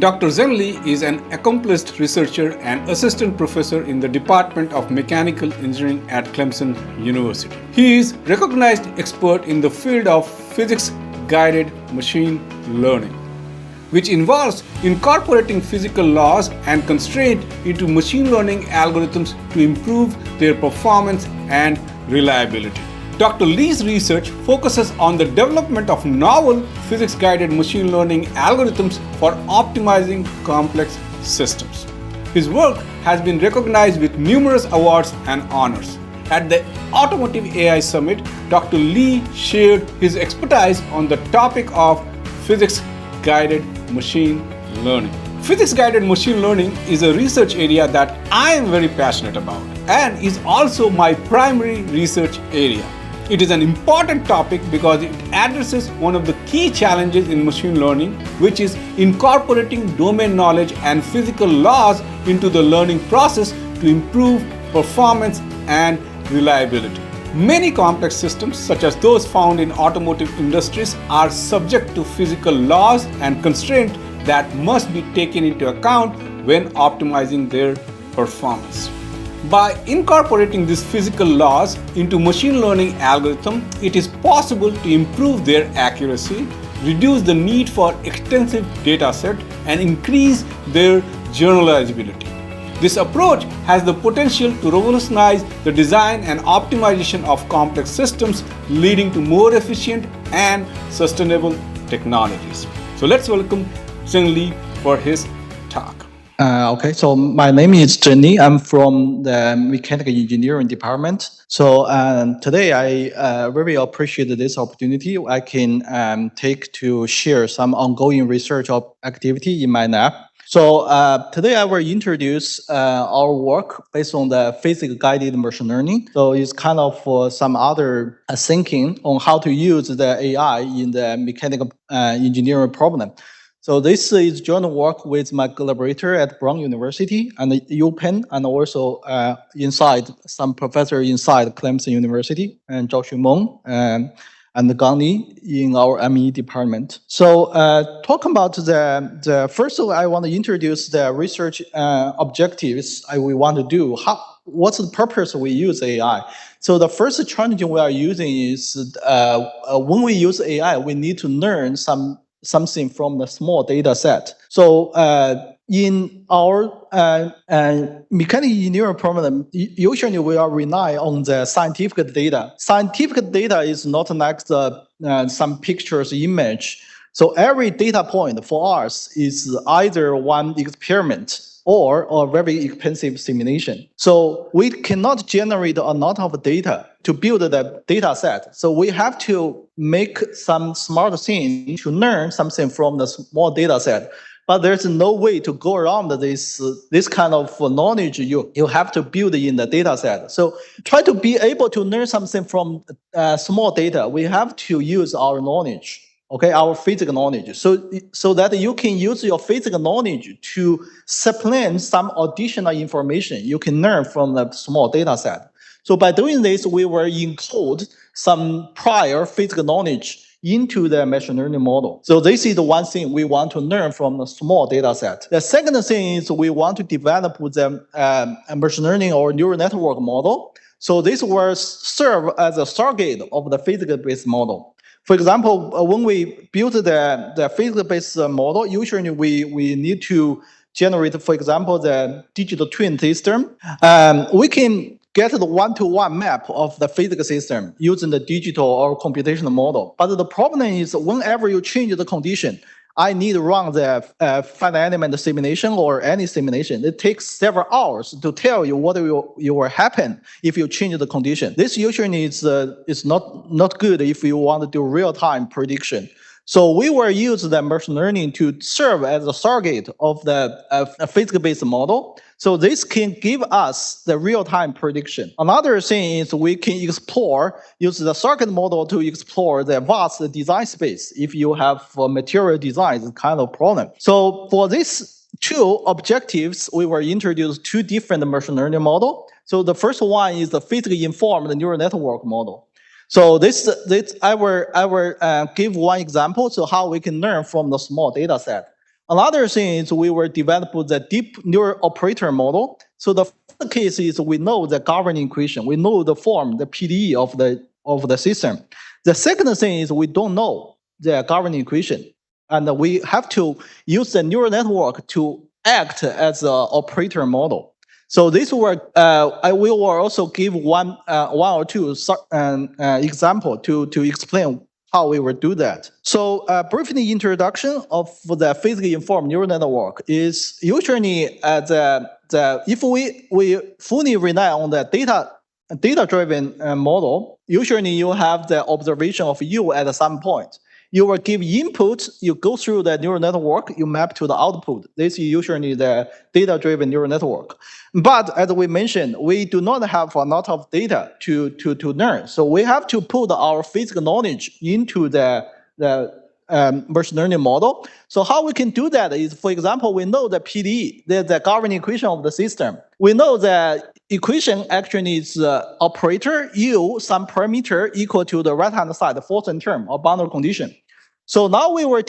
Dr. Zhen is an accomplished researcher and assistant professor in the Department of Mechanical Engineering at Clemson University. He is recognized expert in the field of physics-guided machine learning, which involves incorporating physical laws and constraints into machine learning algorithms to improve their performance and reliability. Dr. Lee's research focuses on the development of novel physics-guided machine learning algorithms for optimizing complex systems. His work has been recognized with numerous awards and honors. At the Automotive AI Summit, Dr. Lee shared his expertise on the topic of physics-guided machine learning. Physics-guided machine learning is a research area that I am very passionate about and is also my primary research area. It is an important topic because it addresses one of the key challenges in machine learning, which is incorporating domain knowledge and physical laws into the learning process to improve performance and reliability. Many complex systems, such as those found in automotive industries, are subject to physical laws and constraints that must be taken into account when optimizing their performance. By incorporating these physical laws into machine learning algorithms, it is possible to improve their accuracy, reduce the need for extensive data set, and increase their generalizability. This approach has the potential to revolutionize the design and optimization of complex systems, leading to more efficient and sustainable technologies. So let's welcome Zhen Li for his talk. Okay, so my name is Zhen. I'm from the Mechanical Engineering Department. So today I very appreciate this opportunity I can take to share some ongoing research activity in my lab. So today I will introduce our work based on the physics-guided machine learning. So it's kind of some other thinking on how to use the AI in the mechanical engineering problem. So this is joint work with my collaborator at Brown University and UPenn, and also inside some professor inside Clemson University, and Zhao Xunmeng and Gang Li in our ME department. So talking about the first, I want to introduce the research objectives we want to do. What's the purpose we use AI? So the first challenge we are using is when we use AI, we need to learn something from the small data set. So in our mechanical engineering problem, usually we are rely on the scientific data. Scientific data is not like some pictures, image. So every data point for us is either one experiment or a very expensive simulation. So we cannot generate a lot of data to build the data set. So we have to make some smart thing to learn something from the small data set. But there's no way to go around this kind of knowledge you have to build in the data set. So try to be able to learn something from small data. We have to use our knowledge. Okay, our physical knowledge, so that you can use your physical knowledge to supplement some additional information you can learn from the small data set. So by doing this, we will include some prior physical knowledge into the machine learning model. So this is the one thing we want to learn from the small data set. The second thing is we want to develop the machine learning or neural network model. So this will serve as a surrogate of the physics-based model. For example, when we build the physics-based model, usually we need to generate, for example, the digital twin system. We can get the one-to-one map of the physics system using the digital or computational model. But the problem is whenever you change the condition, I need to run the finite element simulation or any simulation. It takes several hours to tell you what will happen if you change the condition. This usually is not good if you want to do real-time prediction. So we will use the machine learning to serve as a surrogate of the physics-based model. So this can give us the real-time prediction. Another thing is we can use the surrogate model to explore the vast design space if you have material design kind of problem. So for these two objectives, we will introduce two different machine learning models. So the first one is the physically informed neural network model. So I will give one example to how we can learn from the small data set. Another thing is we will develop the deep neural operator model. So the first case is we know the governing equation, we know the form, the PDE of the system. The second thing is we don't know the governing equation, and we have to use the neural network to act as an operator model. So this work, I will also give one or two example to explain how we will do that. So briefly, introduction of the physically informed neural network is usually if we fully rely on the data-driven model, usually you have the observation of U at some point. You will give input, you go through the neural network, you map to the output. This is usually the data-driven neural network. But as we mentioned, we do not have a lot of data to learn. So we have to put our physical knowledge into the machine learning model. So how we can do that is, for example, we know the PDE, the governing equation of the system. We know the equation actually is operator U some parameter equal to the right-hand side, the fourth term or boundary condition. So now we will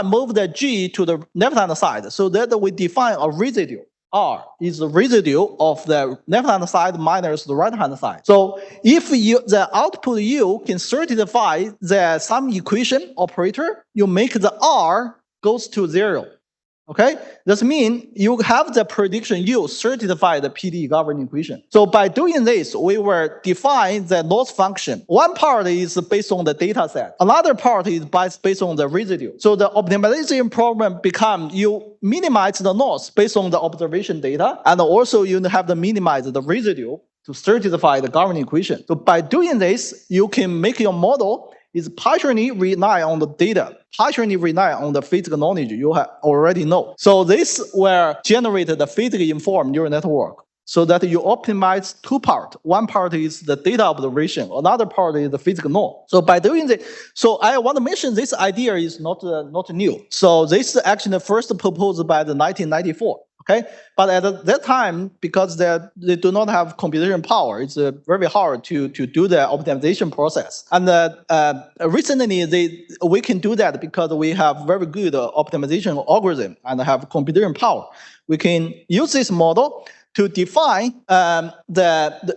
move the G to the left-hand side so that we define a residue. R is the residue of the left-hand side minus the right-hand side. So if the output U can certify the some equation operator, you make the R goes to 0. Okay, this means you have the prediction U certify the PD governing equation. So by doing this, we will define the loss function. One part is based on the data set. Another part is based on the residue. So the optimization problem becomes you minimize the loss based on the observation data, and also you have to minimize the residue to certify the governing equation. So by doing this, you can make your model is partially rely on the data, partially rely on the physical knowledge you already know. So this will generate the physically informed neural network so that you optimize two parts. One part is the data observation, another part is the physical knowledge. So by doing this, so I want to mention this idea is not new. So this is actually first proposed by the 1994. Okay, but at that time, because they do not have computation power, it's very hard to do the optimization process. And recently, we can do that because we have very good optimization algorithm and have computation power. We can use this model to define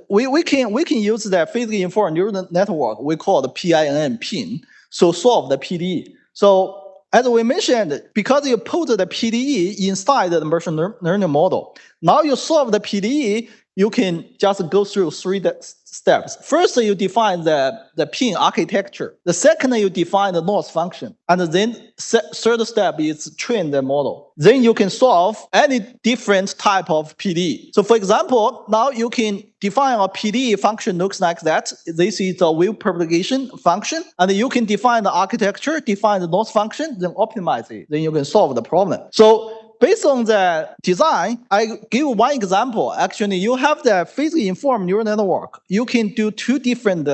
we can use the physically informed neural network we call the PINN, so solve the PDE. So as we mentioned, because you put the PDE inside the machine learning model, now you solve the PDE, you can just go through 3 steps. First, you define the pin architecture. The second, you define the loss function. And then third step is train the model. Then you can solve any different type of PDE. So for example, now you can define a PDE function looks like that. This is the wave propagation function. And you can define the architecture, define the loss function, then optimize it. Then you can solve the problem. So based on the design, I give one example. Actually, you have the physically informed neural network. You can do 2 different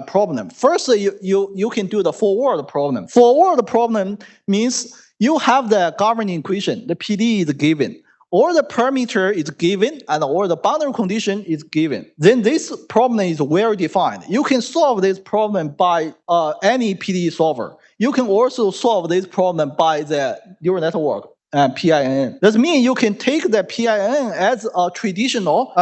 problems. First, you can do the forward problem. Forward problem means you have the governing equation. The PDE is given. All the parameter is given, and all the boundary condition is given. Then this problem is well defined. You can solve this problem by any PDE solver. You can also solve this problem by the neural network. PINN. That means you can take the PINN as a traditional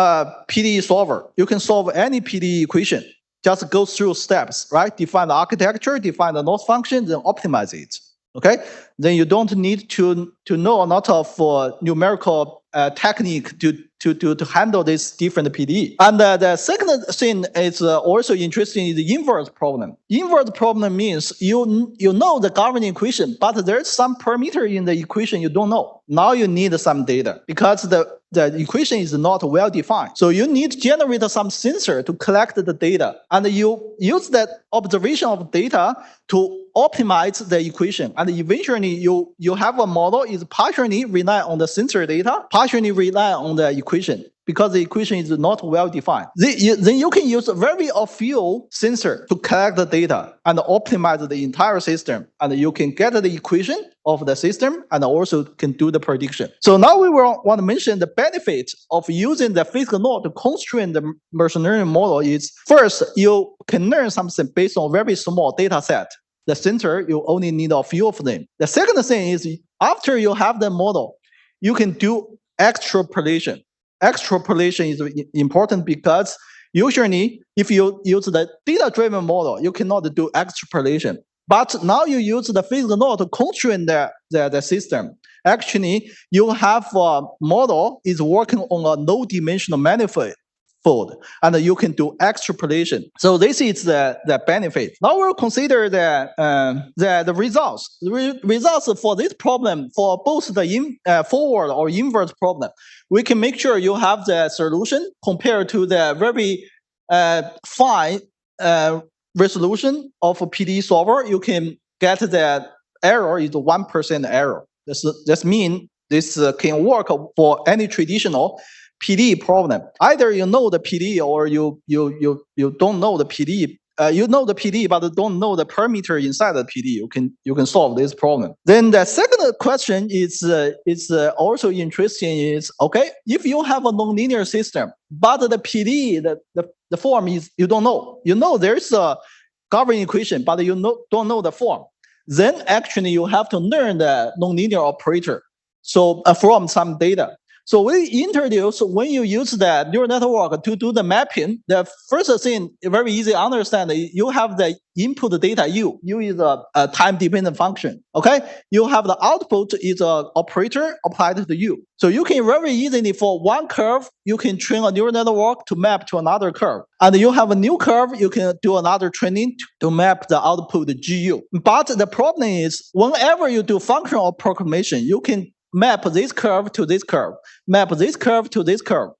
PDE solver. You can solve any PDE equation. Just go through steps, right? Define the architecture, define the loss function, then optimize it. Okay? Then you don't need to know a lot of numerical technique to handle this different PDE. And the second thing is also interesting is the inverse problem. Inverse problem means you know the governing equation, but there's some parameter in the equation you don't know. Now you need some data because the equation is not well defined. So you need to generate some sensor to collect the data, and you use that observation of data to optimize the equation. And eventually you have a model is partially rely on the sensor data, partially rely on the equation, because the equation is not well defined. Then you can use very few sensor to collect the data and optimize the entire system. And you can get the equation of the system and also can do the prediction. So now we will want to mention the benefit of using the physical law to constrain the machine learning model is, first, you can learn something based on very small data set. The sensor, you only need a few of them. The second thing is After you have the model, you can do extrapolation. Extrapolation is important because usually if you use the data-driven model, you cannot do extrapolation. But now you use the physical law to constrain the system. Actually, you have a model is working on a no-dimensional manifold, and you can do extrapolation. So this is the benefit. Now we'll consider the results. The results for this problem, for both the forward or inverse problem, we can make sure you have the solution compared to the very fine resolution of a PDE solver. You can get the error is 1% error. This means this can work for any traditional PDE problem. Either you know the PDE or you don't know the PDE. You know the PDE but don't know the parameter inside the PDE. You can solve this problem. Then the second question is also interesting. Is okay if you have a nonlinear system, but the PDE the form is you don't know. You know there's a governing equation, but you don't know the form. Then actually you have to learn the nonlinear operator. So from some data. So we introduce when you use the neural network to do the mapping, the first thing very easy to understand, you have the input data U. U is a time-dependent function. Okay, you have the output is an operator applied to the U. So you can very easily for one curve, you can train a neural network to map to another curve. And you have a new curve, you can do another training to map the output GU. But the problem is whenever you do functional approximation, you can map this curve to this curve, map this curve to this curve.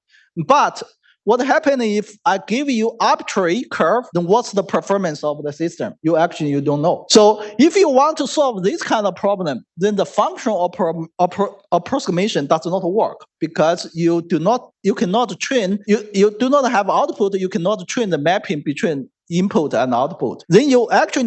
But what happens if I give you arbitrary curve, then what's the performance of the system? You don't know. So if you want to solve this kind of problem, then the functional approximation does not work because you do not train, you do not have output, you cannot train the mapping between input and output. Then you have to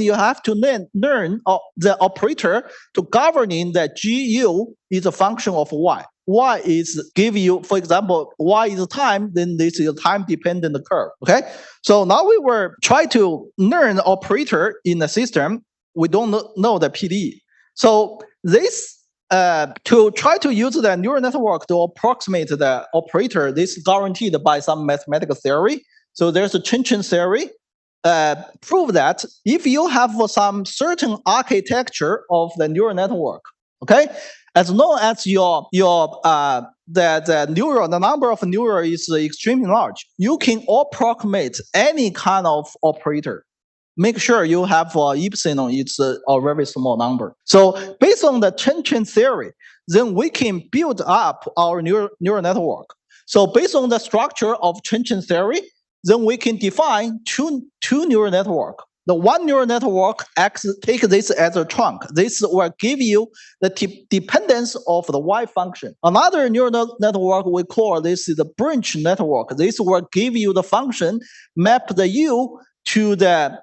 learn the operator to governing that GU is a function of Y. Y is give you, for example, Y is time, then this is a time-dependent curve. Okay, so now we were trying to learn operator in the system. We don't know the PDE. So this to try to use the neural network to approximate the operator, this is guaranteed by some mathematical theory. So there's a Zhen theory. Prove that if you have some certain architecture of the neural network, okay, as long as the number of neural is extremely large, you can approximate any kind of operator. Make sure you have epsilon, it's a very small number. So based on the Zhen theory, then we can build up our neural network. So based on the structure of Zhen theory, then we can define two neural network. The one neural network take this as a trunk. This will give you the dependence of the Y function. Another neural network we call this is the branch network. This will give you the function map the U to the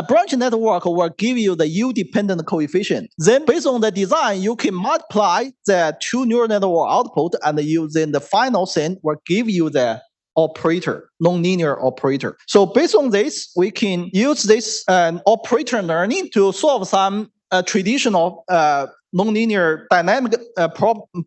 branch network will give you the U dependent coefficient. Then based on the design, you can multiply the two neural network output, and then the final thing will give you the operator, nonlinear operator. So based on this, we can use this operator learning to solve some traditional nonlinear dynamic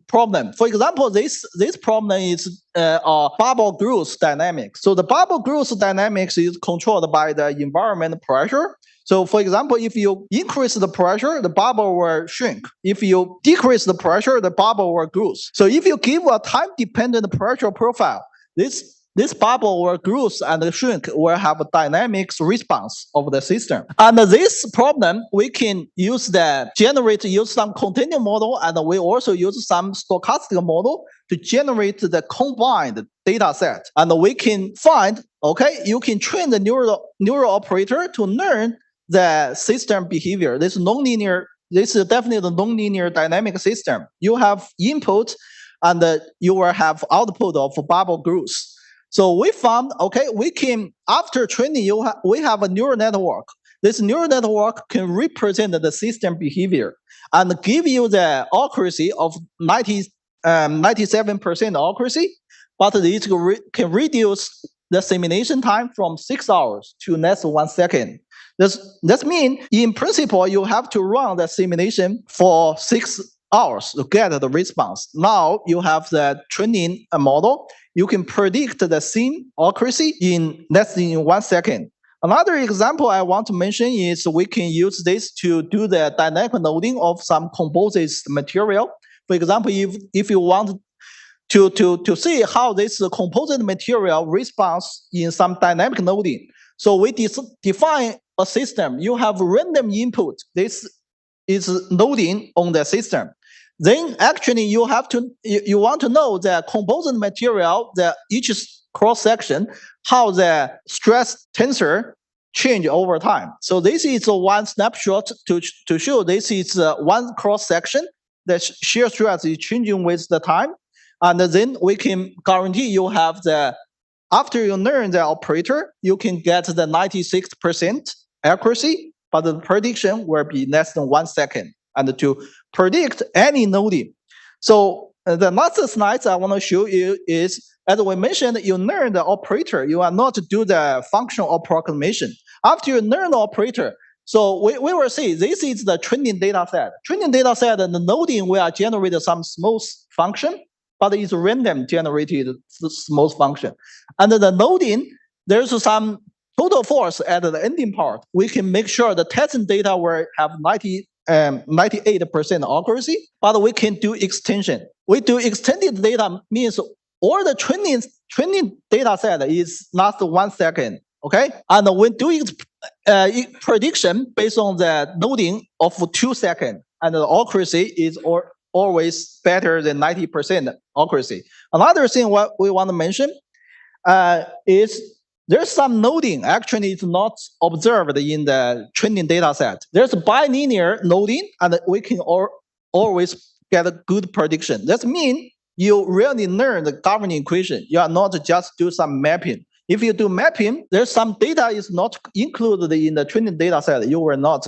problem. For example, this problem is bubble growth dynamics. So the bubble growth dynamics is controlled by the environment pressure. So for example, if you increase the pressure, the bubble will shrink. If you decrease the pressure, the bubble will grow. So if you give a time-dependent pressure profile, this bubble will grow and shrink will have a dynamics response of the system. And this problem, we can use some continuum model, and we also use some stochastic model to generate the combined data set. And we can find, okay, you can train the neural operator to learn the system behavior. This is definitely the nonlinear dynamic system. You have input and you will have output of bubble growth. So we found, okay, we can, after training, we have a neural network. This neural network can represent the system behavior and give you the accuracy of 97% accuracy, but it can reduce the simulation time from 6 hours to less 1 second. That means, in principle, you have to run the simulation for 6 hours to get the response. Now you have the training model. You can predict the scene accuracy in less than 1 second. Another example I want to mention is we can use this to do the dynamic loading of some composites material. For example, if you want to see how this composite material responds in some dynamic loading. So we define a system. You have random input. This is loading on the system. Then actually you want to know the composite material, each cross section, how the stress tensor change over time. So this is one snapshot to show this is one cross section. The shear stress is changing with the time. And then we can guarantee you have after you learn the operator, you can get the 96% accuracy, but the prediction will be less than 1 second. And to predict any loading. So the last slide I want to show you is, as we mentioned, you learn the operator. You are not to do the function approximation. After you learn the operator, so we will see this is the training data set. Training data set, the loading will generate some smooth function, but it's random generated smooth function. And the loading, there's some total force at the ending part. We can make sure the testing data will have 98% accuracy, but we can do extension. We do extended data means all the training data set is not 1 second, okay? And when doing prediction based on the loading of 2 seconds, and the accuracy is always better than 90% accuracy. Another thing what we want to mention is there's some loading actually it's not observed in the training data set. There's bilinear loading, and we can always get a good prediction. That means you really learn the governing equation. You are not just do some mapping. If you do mapping, there's some data is not included in the training data set. You will not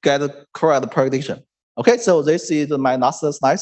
get a correct prediction. Okay, so this is my last slide.